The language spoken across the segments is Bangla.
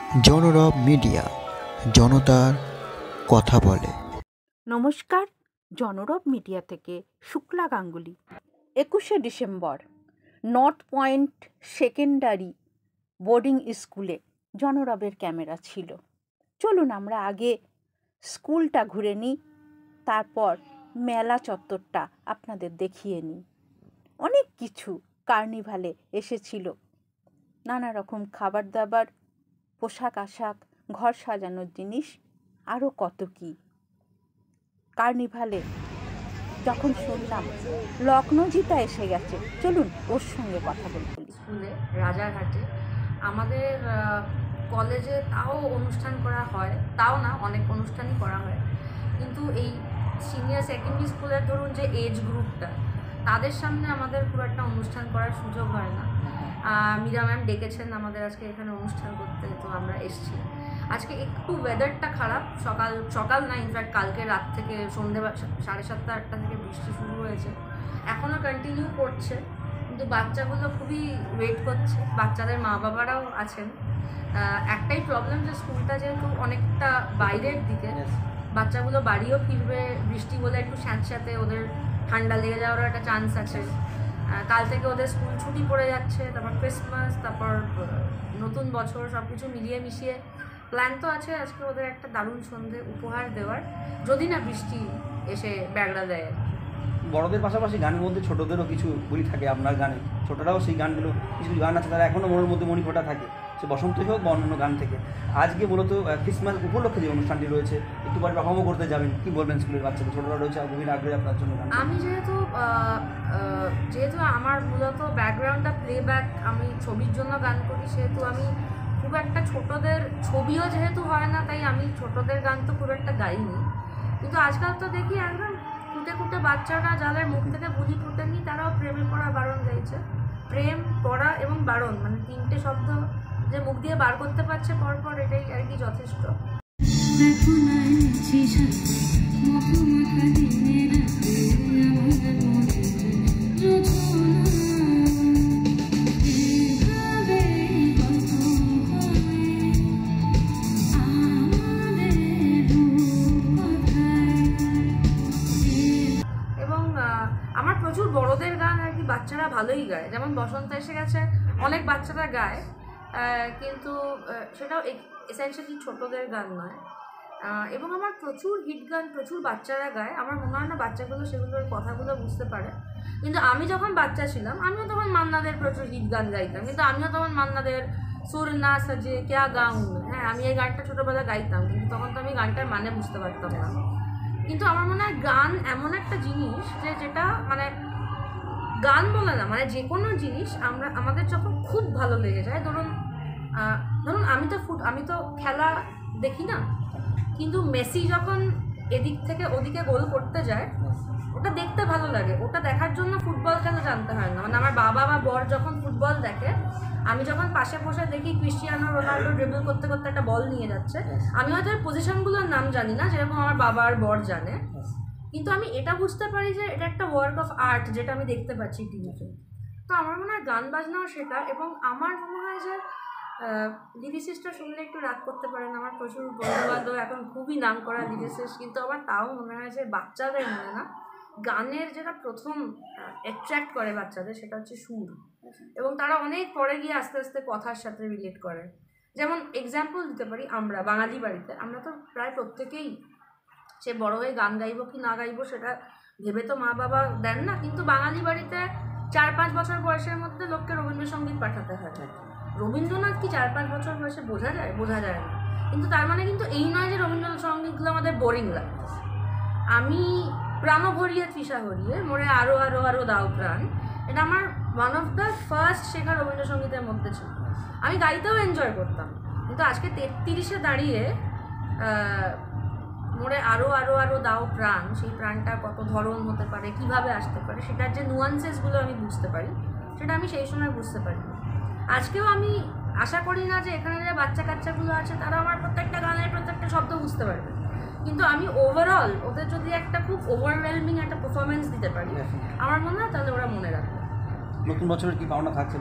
জনরব মিডিয়া, জনতার কথা বলে। নমস্কার, জনরব মিডিয়া থেকে শুক্লা গাঙ্গুলি। 21শে December north point secondary boarding স্কুলে জনরবের ক্যামেরা ছিল। চলুন আমরা আগে স্কুলটা ঘুরে নিই, তারপর মেলা চত্বরটা আপনাদের দেখিয়ে নিই। অনেক কিছু কার্নিভালে এসেছিল, নানা রকম খাবার দাবার, পোশাক আশাক, ঘর সাজানোর জিনিস, আরও কত কী। কার্নিভালে যখন শুনলাম লখনৌজিটা এসে গেছে, চলুন ওর সঙ্গে কথা বলি। স্কুলে রাজারহাটে আমাদের কলেজে তাও অনুষ্ঠান করা হয়, তাও না, অনেক অনুষ্ঠানই করা হয়, কিন্তু এই সিনিয়র সেকেন্ডারি স্কুলের ধরুন যে এজ গ্রুপটা, তাদের সামনে আমাদের খুব একটা অনুষ্ঠান করার সুযোগ হয় না। মীরা ম্যাম ডেকেছেন আমাদের আজকে এখানে অনুষ্ঠান করতে, তো আমরা এসেছি। আজকে একটু ওয়েদারটা খারাপ, সকাল না, ইনফ্যাক্ট কালকে রাত থেকে সন্ধ্যে 7:30 8টা থেকে বৃষ্টি শুরু হয়েছে, এখনও কন্টিনিউ করছে, কিন্তু বাচ্চাগুলো খুবই ওয়েট করছে, বাচ্চাদের মা বাবারাও আছেন। একটাই প্রবলেম যে স্কুলটা যেহেতু অনেকটা বাইরের দিকে, বাচ্চাগুলো বাড়িও ফিরবে, বৃষ্টি বলে একটু স্যাঁতস্যাঁতে ওদের ঠান্ডা লেগে যাওয়ারও একটা চান্স আছে। কাল থেকে ওদের স্কুল ছুটি পড়ে যাচ্ছে, তারপর ক্রিসমাস, তারপর নতুন বছর, সব কিছু মিলিয়ে মিশিয়ে প্ল্যান তো আছে আজকে ওদের একটা দারুণ সন্ধে উপহার দেওয়ার, যদি না বৃষ্টি এসে ব্যাগড়া দেয়। বড়দের পাশাপাশি গানের মধ্যে ছোটদেরও কিছু বলি থাকে আপনার গানে, ছোটরাও সেই গানগুলো, কিছু গান আছে তারা এখনও মনের মধ্যে মণিফোঁটা থাকে, সে বসন্তই হোক বা অন্যান্য গান থেকে। আজকে মূলত ক্রিসমাস উপলক্ষে যে অনুষ্ঠানটি রয়েছে, একটু পরে পারফর্মও করতে যাবেন, কি বলবেন স্কুলের বাচ্চাদের, ছোটরা রয়েছে গভীর আগ্রহী আপনার জন্য গান? আমি যেহেতু আমার মূলত ব্যাকগ্রাউন্ডটা প্লেব্যাক, আমি ছবির জন্য গান করি, সেহেতু আমি খুব একটা ছোটদের ছবিও যেহেতু হয় না, তাই আমি ছোটদের গান তো খুব একটা গাইনি। কিন্তু আজকাল তো দেখি একদম কুটে কুটে বাচ্চারা, যাদের মুখ থেকে বুলি ফুটেনি, তারাও প্রেমে পড়া বারণ গাইছে। প্রেম, পড়া এবং বারণ, মানে তিনটে শব্দ যে মুখ দিয়ে বার করতে পারছে পরপর, এটাই আর কি যথেষ্ট। আমার প্রচুর বড়দের গান আর কি বাচ্চারা ভালোই গায়, যেমন বসন্ত এসে গেছে অনেক বাচ্চারা গায়, কিন্তু সেটাও এসেনশিয়ালি ছোটদের গান নয়। এবং আমার প্রচুর হিট গান প্রচুর বাচ্চারা গায়, আমার মনে হয় না বাচ্চাগুলো সেগুলোর কথাগুলো বুঝতে পারে। কিন্তু আমি যখন বাচ্চা ছিলাম, আমিও তখন মান্নাদের প্রচুর হিট গান গাইতাম, কিন্তু আমিও তখন মান্নাদের সুর না সাজে ক্যা গাউন, হ্যাঁ, আমি এই গানটা ছোটোবেলায় গাইতাম, কিন্তু তখন তো আমি গানটার মানে বুঝতে পারতাম না। কিন্তু আমার মনে হয় গান এমন একটা জিনিস যেটা মানে গান বলে না, মানে যে কোনো জিনিস আমাদের যখন খুব ভালো লেগে যায়, ধরুন আমি তো খেলা দেখি না, কিন্তু মেসি যখন এদিক থেকে ওদিকে গোল করতে যায়, ওটা দেখতে ভালো লাগে, ওটা দেখার জন্য ফুটবল খেলা জানতে হয় না। মানে আমার বাবা বা বর যখন ফুটবল দেখে, আমি যখন পাশে বসে দেখি ক্রিস্টিয়ানো রোনাল্ডো ড্রিবল করতে করতে একটা বল নিয়ে যাচ্ছে, আমি হয়তো পজিশনগুলোর নাম জানি না, যেরকম আমার বাবা আর বর জানে, কিন্তু আমি এটা বুঝতে পারি যে এটা একটা ওয়ার্ক অফ আর্ট, যেটা আমি দেখতে পাচ্ছি টিভিতে। তো আমার মনে হয় গান বাজনাও সেটা। এবং আমার মনে হয় যে লিরিসিস্টটা শুনলে একটু রাগ করতে পারেন, আমার প্রচুর বন্ধুবান্ধব এখন খুবই নাম করা লিরিসিস্ট, কিন্তু আমার তাও মনে হয় যে বাচ্চাদের মনে না, গানের যেটা প্রথম অ্যাট্রাক্ট করে বাচ্চাদের, সেটা হচ্ছে সুর, এবং তারা অনেক পরে গিয়ে আস্তে আস্তে কথার সাথে রিলেট করে। যেমন এক্সাম্পল দিতে পারি, আমরা বাঙালি বাড়িতে আমরা তো প্রায় প্রত্যেকেই, সে বড় হয়ে গান গাইবো কি না গাইবো সেটা ভেবে তো মা বাবা দেন না, কিন্তু বাঙালি বাড়িতে 4-5 বছর বয়সের মধ্যে লোককে রবীন্দ্রসঙ্গীত পাঠাতে হয়। রবীন্দ্রনাথ কি 4-5 বছর বয়সে বোঝা যায় না, কিন্তু তার মানে কিন্তু এই নয় যে রবীন্দ্রসঙ্গীতগুলো আমাদের বোরিং লাগতেছে। আমি প্রাণ ভরিয়ে তৃষা হরিয়ে মোরে আরও আরও আরও দাও প্রাণ, এটা আমার ওয়ান অফ দ্য ফার্স্ট শেখা রবীন্দ্রসঙ্গীতের মধ্যে ছিল। আমি গাইতেও এনজয় করতাম, কিন্তু আজকে 33-এ দাঁড়িয়ে মোরে আরও আরও আরও দাও প্রাণ, সেই প্রাণটা কত ধরন হতে পারে, কিভাবে আসতে পারে, সেটার যে নুয়ান্সেসগুলো আমি বুঝতে পারি, সেটা আমি সেই সময় বুঝতে পারি। আজকেও আমি আশা করি না যে এখানে যে বাচ্চা কাচ্চাগুলো আছে তারা আমার প্রত্যেকটা গানের প্রত্যেকটা শব্দ বুঝতে পারবে, কিন্তু আমি ওভারঅল ওদের যদি একটা খুব ওভারওয়েলমিং একটা পারফরমেন্স দিতে পারি, আমার মনে হয় তাহলে ওরা মনে রাখবে। নতুন বছরের কি পাওনা থাকছে?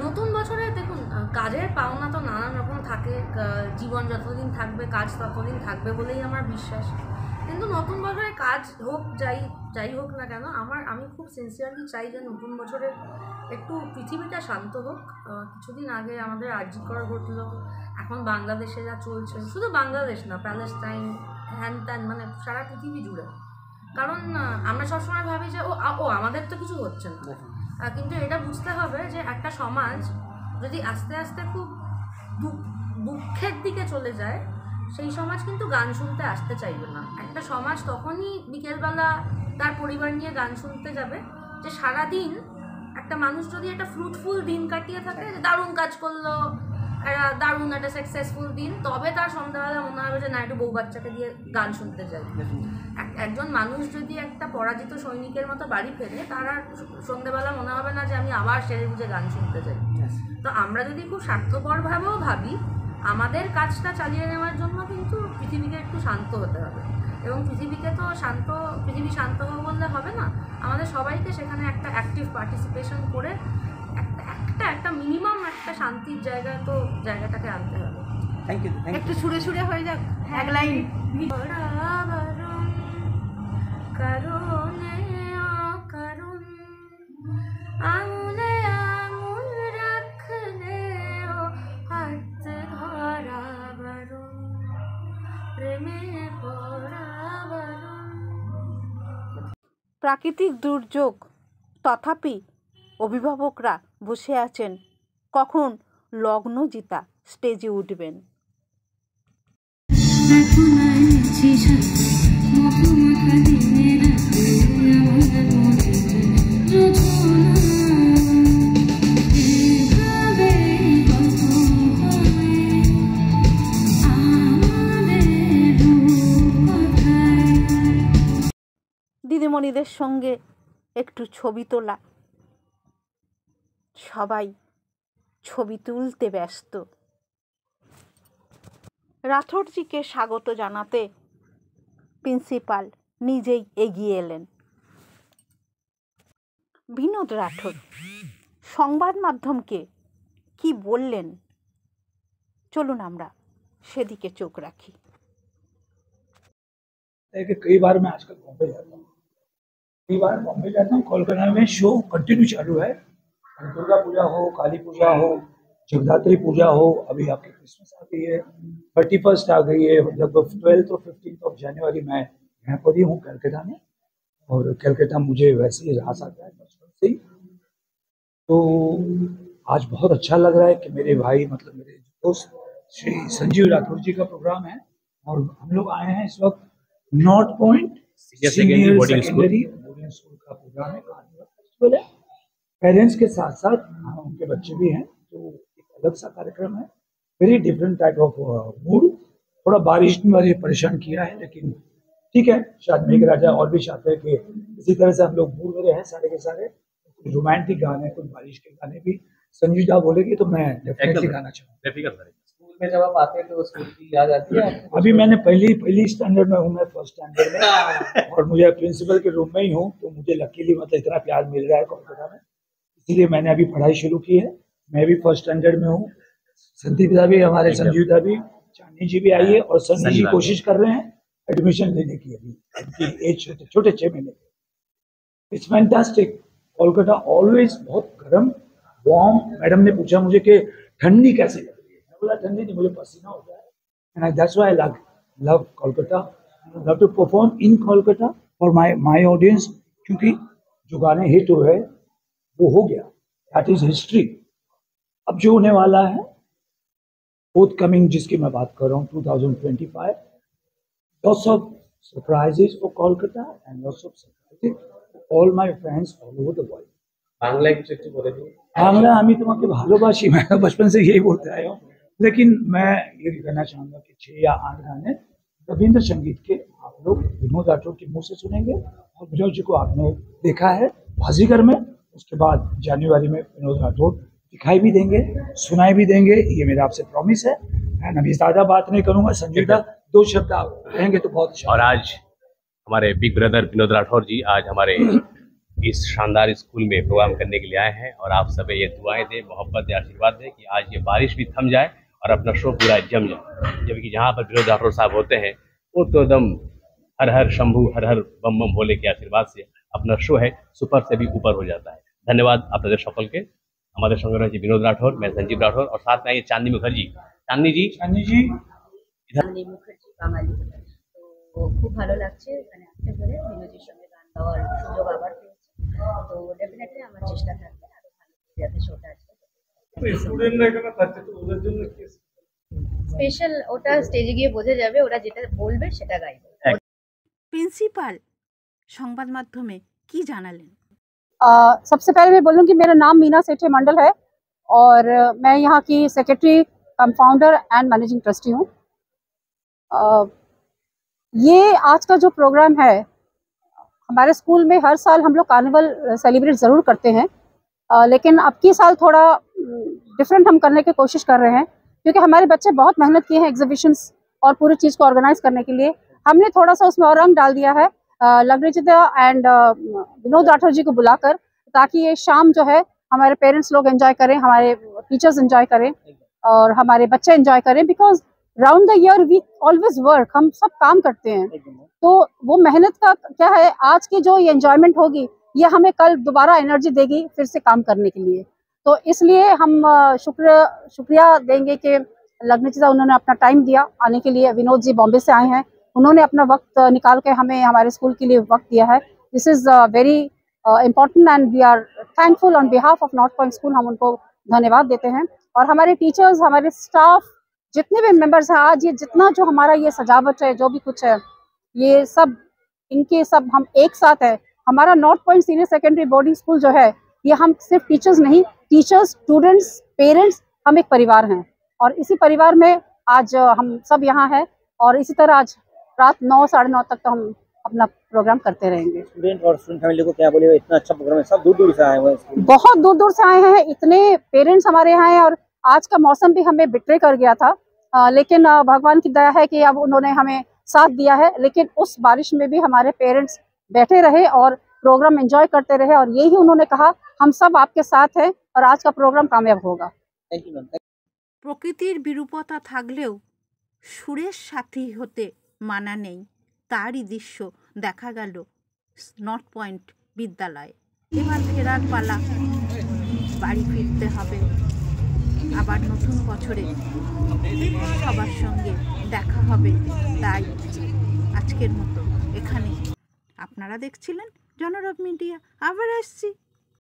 নতুন বছরে দেখুন কাজের পাওনা তো নানান রকম থাকে, জীবন যতদিন থাকবে কাজ ততদিন থাকবে বলেই আমার বিশ্বাস। কিন্তু নতুন বছরে কাজ হোক যাই হোক না কেন, আমি খুব সিনসিয়ারলি চাই যে নতুন বছরে একটু পৃথিবীটা শান্ত হোক। কিছুদিন আগে আমাদের আরজিকর ঘটলো, এখন বাংলাদেশে যা চলছে, শুধু বাংলাদেশ না, প্যালেস্টাইন, হ্যান ত্যান, মানে সারা পৃথিবী জুড়ে। কারণ আমরা সবসময় ভাবি যে ও আমাদের তো কিছু হচ্ছে না, কিন্তু এটা বুঝতে হবে যে একটা সমাজ যদি আস্তে আস্তে খুব দুঃখের দিকে চলে যায়, সেই সমাজ কিন্তু গান শুনতে আসতে চাইবে না। একটা সমাজ তখনই বিকেলবেলা তার পরিবার নিয়ে গান শুনতে যাবে যে সারাদিন একটা মানুষ যদি একটা ফ্রুটফুল দিন কাটিয়ে থাকে, যে দারুণ কাজ করলো, দারুণ একটা সাকসেসফুল দিন, তবে তার সন্ধ্যাবেলা মনে হবে যে না একটু বউ বাচ্চাকে দিয়ে গান শুনতে যাই। একজন মানুষ যদি একটা পরাজিত সৈনিকের মতো বাড়ি ফেরে, তার আর সন্ধ্যাবেলা মনে হবে না যে আমি আবার সেরে বুঝে গান শুনতে যাই। তো আমরা যদি খুব স্বার্থপরভাবেও ভাবি, আমাদের কাজটা চালিয়ে নেওয়ার জন্য কিন্তু পৃথিবীকে একটু শান্ত হতে হবে। এবং পৃথিবীকে তো পৃথিবী শান্ত হবে বললে হবে না, আমাদের সবাইকে সেখানে একটা অ্যাক্টিভ পার্টিসিপেশন করে একটা মিনিমাম একটা শান্তির জায়গাটাকে আনতে হবে। Thank you. একটু সুরে সুরে হয়ে যাক এক লাইন। কারণে অকারণ আঙুলে আঙুল রাখলেও হাত ধরা বারণ, প্রেমে পড়া বারণ। প্রাকৃতিক দুর্যোগ, তথাপি অভিভাবকরা বসে আছেন কখন লগ্নজিতা স্টেজে উঠবেন। দিদিমণিদের সঙ্গে একটু ছবি তোলা, সবাই ছবি তুলতে ব্যস্ত। রাঠোরজিকে স্বাগত জানাতে প্রিন্সিপাল নিজেই এগিয়ে এলেন। বিনোদ রাঠোর সংবাদ মাধ্যমকে কি বললেন, চলুন আমরা সেদিকে চোখ রাখি। कई बार मैं आजकल बॉम्बे जाता हूँ, कोलकाता में शो कंटिन्यू चालू है। दुर्गा पूजा हो, काली पूजा हो, जगदात्री पूजा हो, अभी आपकी क्रिसमस आ गई है, 31 आ गई है, लगभग 12 और 15 जनवरी में यहाँ पर ही हूँ कलकत्ता में। और कलकत्ता मुझे वैसे ही रास आता है बचपन से ही, तो आज बहुत अच्छा लग रहा है कि मेरे भाई मतलब मेरे दोस्त श्री संजीव राठौर जी का प्रोग्राम है और हम लोग आए हैं इस वक्त north point senior secondary boarding school का प्रोग्राम है, कार्निवल फेस्टिवल है। पेरेंट्स के साथ साथ उनके बच्चे भी हैं, तो एक अलग सा कार्यक्रम है, very different type of mood. थोड़ा बारिश ने मुझे परेशान किया है, लेकिन ठीक है, शायद मेघराजा और भी चाहते हैं कि इसी तरह से हम लोग मूड में रहे सारे के सारे। कुछ रोमांटिक गाने, कुछ बारिश के गाने भी संजीदा बोलेगी तो मैं डेफिनेटली गाना चाहूँगा। स्कूल में जब आप आते हैं तो स्कूल की याद आती है? अभी मैंने पहली स्टैंडर्ड में हूँ, मैं फर्स्ट स्टैंडर्ड में, और मुझे प्रिंसिपल के रूम में ही हूँ, तो मुझे लकीली मतलब इतना प्यार मिल रहा है कोलकाता में, इसीलिए मैंने अभी पढ़ाई शुरू की है। मैं भी फर्स्ट स्टैंडर्ड में हूँ, संदीप दा भी, हमारे संजीव दा भी, चांदनी जी भी आई है, और सनी जी कोशिश कर रहे हैं एडमिशन लेने की, अभी उनकी एज छोटे 6 महीने। It's fantastic. कोलकाता ऑलवेज बहुत गर्म वार्म। मैडम ने पूछा मुझे कि ठंडी कैसे लग रही है, मैं बोला ठंडी नहीं, मुझे पसीना होता है, and that's why I love Kolkata, love to perform in Kolkata for my audience, क्योंकि जो गाने हिट हुए वो हो गया, दैट इज हिस्ट्री। अब जो होने वाला है फोर्थ कमिंग, जिसकी मैं बात कर रहा हूँ 2025, lots of surprises for Kolkata and lots of surprises for all my friends all over the world. বাংলায় কিছু একটু বলে দিন। बांग्ला আমি তোমাকে ভালোবাসি, मैं बचपन से यही बोलते आया हूँ, लेकिन मैं ये कहना चाहूँगा कि 6 या 8 गाने रविंद्र संगीत के आप लोग विनोद राठौर के मुंह से सुनेंगे, और विनोद जी को आपने देखा है बाजीगर में, उसके बाद जनवरी में विनोद राठौर दिखाई भी देंगे, सुनाई भी देंगे, ये मेरा आपसे प्रॉमिस है। एंड अभी ज़्यादा बात नहीं करूँगा, संजीदा 2 शब्द आप कहेंगे तो बहुत अच्छा। और आज हमारे बिग ब्रदर विनोद राठौर जी आज हमारे इस शानदार स्कूल में प्रोग्राम करने के लिए आए हैं और आप सब ये दुआएं दें, मोहब्बत दें, आशीर्वाद दें कि आज ये बारिश भी थम जाए और अपना शो पूरा जम जाए। जबकि जहाँ पर विनोद राठौर साहब होते हैं वो तो एकदम हर हर शंभू हर हर बम बम भोले के आशीर्वाद से अपना शो है सुपर से भी ऊपर हो जाता है। धन्यवाद আপনাদের সকলকে। हमारे संग रहे विनोद राठौर, मैं संजीव राठौर और साथ में आइए चांदनी मुखर्जी। चांदनी जी চাঁদনী মুখার্জি বাঙালি। তো খুব ভালো লাগছে এখানে আসতে পেরে, বিনোদের সঙ্গে গান গাওয়ার সুযোগ আবার পেয়েছি। তো ডেফিনেটলি আমার চেষ্টা থাকবে আরো ভালো করে যাতে শোটা আছে। স্পেশাল ওটা স্টেজে গিয়ে বোঝা যাবে, ওরা যেটা বলবে সেটা গাইবে। প্রিন্সিপাল সংবাদ মাধ্যমে কি জানালেন? सबसे पहले मैं बोलूँ कि मेरा नाम मीना सेठी मंडल है और मैं यहाँ की secretary come founder and managing trustee हूँ। ये आज का जो प्रोग्राम है, हमारे स्कूल में हर साल हम लोग कार्निवल सेलिब्रेट ज़रूर करते हैं, लेकिन अब की साल थोड़ा डिफरेंट हम करने की कोशिश कर रहे हैं क्योंकि हमारे बच्चे बहुत मेहनत किए हैं एग्जीबिशंस और पूरी चीज़ को ऑर्गेनाइज करने के लिए। हमने थोड़ा सा उसमें और रंग डाल दिया है लग्नजिता एंड विनोद राठौर जी को बुलाकर, ताकि ये शाम जो है हमारे पेरेंट्स लोग एंजॉय करें, हमारे टीचर्स एंजॉय करें और हमारे बच्चे एंजॉय करें। Because round the year we always work, हम सब काम करते हैं, तो वो मेहनत का क्या है, आज की जो ये एंजॉयमेंट होगी ये हमें कल दोबारा एनर्जी देगी फिर से काम करने के लिए। तो इसलिए हम शुक्रिया देंगे कि लग्नजिता उन्होंने अपना टाइम दिया आने के लिए। विनोद जी बॉम्बे से आए हैं, उन्होंने अपना वक्त निकाल के हमें हमारे स्कूल के लिए वक्त दिया है। This is very important and we are thankful on behalf of North Point School. हम उनको धन्यवाद देते हैं और हमारे टीचर्स, हमारे स्टाफ, जितने भी मेंबर्स हैं, आज ये जितना जो हमारा ये सजावट है, जो भी कुछ है, ये सब इनके सब हम एक साथ है। हमारा north point senior secondary boarding school जो है, ये हम सिर्फ टीचर्स नहीं, टीचर्स, स्टूडेंट्स, पेरेंट्स, हम एक परिवार हैं और इसी परिवार में आज हम सब यहाँ हैं और इसी तरह आज रात 9 साढ़े 9 तक तो हम अपना प्रोग्राम करते रहेंगे। स्टूडेंट और स्टूडेंट फैमिली को क्या बोलिए, इतना अच्छा प्रोग्राम है, सब दूर दूर से आए हुए हैं, बहुत दूर दूर से आए हैं, इतने पेरेंट्स हमारे यहाँ हैं और आज का मौसम भी हमें बिट्रे कर गया था, लेकिन भगवान की दया है कि अब उन्होंने हमें साथ दिया है। लेकिन उस बारिश में भी हमारे पेरेंट्स बैठे रहे और प्रोग्राम एंजॉय करते रहे और यही उन्होंने कहा हम सब आपके साथ हैं और आज का प्रोग्राम कामयाब होगा। Thank you ma'am. প্রকৃতির বিরূপতা থাকলেও সুরের সাথী হতে মানা নেই, তারই দৃশ্য দেখা গেল নর্থ পয়েন্ট বিদ্যালয়ে। এবার ফেরার পালা, বাড়ি ফিরতে হবে, আবার নতুন বছরে সবার সঙ্গে দেখা হবে। তাই আজকের মতো এখানে আপনারা দেখছিলেন জনরব মিডিয়া, আবার আসছি।